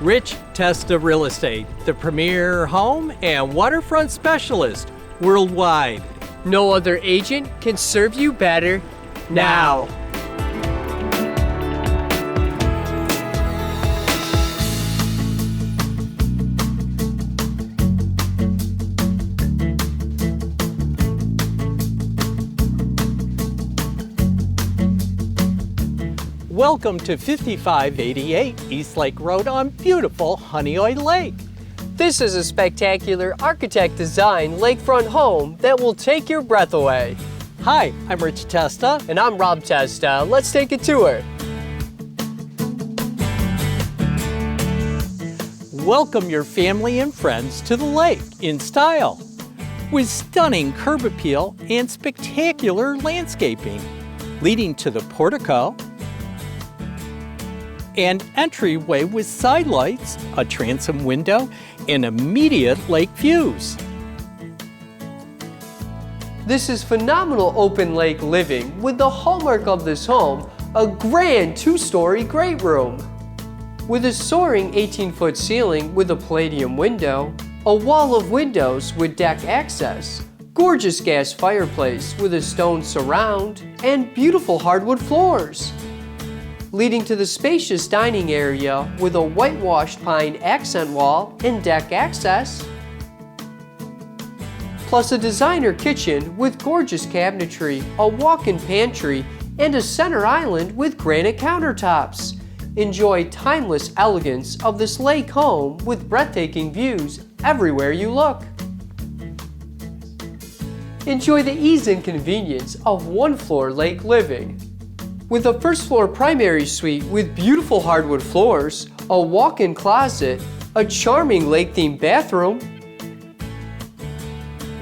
Rich Testa Real Estate, the premier home and waterfront specialist worldwide. No other agent can serve you better now. Welcome to 5588 East Lake Road on beautiful Honeoye Lake. This is a spectacular architect-designed lakefront home that will take your breath away. Hi, I'm Rich Testa. And I'm Rob Testa. Let's take a tour. Welcome your family and friends to the lake in style, with stunning curb appeal and spectacular landscaping, leading to the portico, an entryway with side lights, a transom window, and immediate lake views. This is phenomenal open lake living with the hallmark of this home, a grand two-story great room. With a soaring 18-foot ceiling with a palladium window, a wall of windows with deck access, gorgeous gas fireplace with a stone surround, and beautiful hardwood floors. Leading to the spacious dining area with a whitewashed pine accent wall and deck access, plus a designer kitchen with gorgeous cabinetry, a walk-in pantry, and a center island with granite countertops. Enjoy timeless elegance of this lake home with breathtaking views everywhere you look. Enjoy the ease and convenience of one-floor lake living. With a first-floor primary suite with beautiful hardwood floors, a walk-in closet, a charming lake-themed bathroom,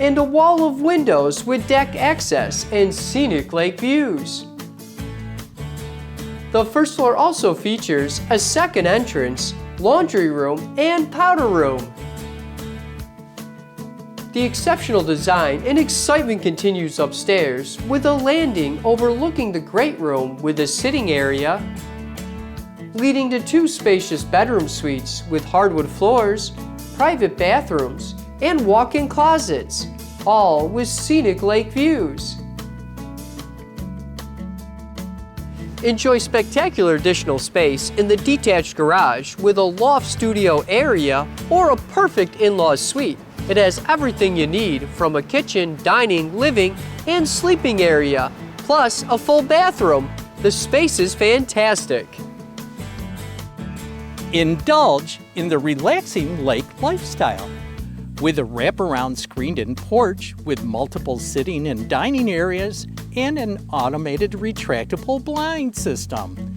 and a wall of windows with deck access and scenic lake views. The first floor also features a second entrance, laundry room, and powder room. The exceptional design and excitement continues upstairs with a landing overlooking the great room with a sitting area, leading to two spacious bedroom suites with hardwood floors, private bathrooms, and walk-in closets, all with scenic lake views. Enjoy spectacular additional space in the detached garage with a loft studio area or a perfect in-law suite. It has everything you need from a kitchen, dining, living, and sleeping area, plus a full bathroom. The space is fantastic. Indulge in the relaxing lake lifestyle with a wraparound screened-in porch with multiple sitting and dining areas and an automated retractable blind system,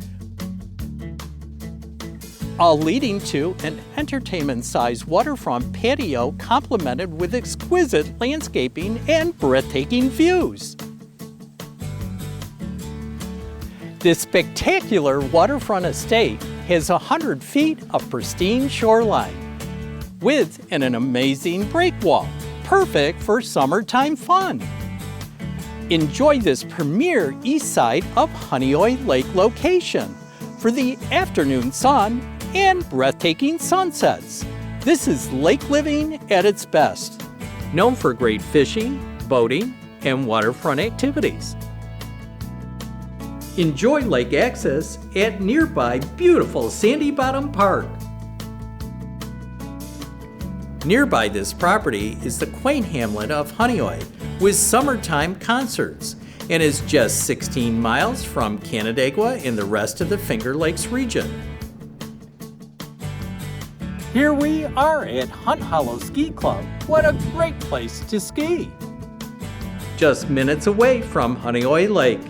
all leading to an entertainment-sized waterfront patio complemented with exquisite landscaping and breathtaking views. This spectacular waterfront estate has 100 feet of pristine shoreline with an amazing breakwall, perfect for summertime fun. Enjoy this premier east side of Honeoye Lake location for the afternoon sun and breathtaking sunsets. This is lake living at its best, known for great fishing, boating, and waterfront activities. Enjoy lake access at nearby beautiful Sandy Bottom Park. Nearby this property is the quaint hamlet of Honeoye with summertime concerts and is just 16 miles from Canandaigua and the rest of the Finger Lakes region. Here we are at Hunt Hollow Ski Club. What a great place to ski! Just minutes away from Honeoye Lake.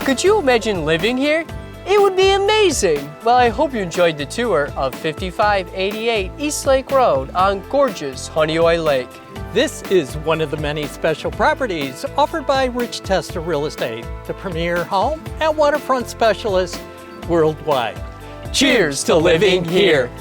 Could you imagine living here? It would be amazing! Well, I hope you enjoyed the tour of 5588 East Lake Road on gorgeous Honeoye Lake. This is one of the many special properties offered by Rich Testa Real Estate, the premier home and waterfront specialist worldwide. Cheers to living here!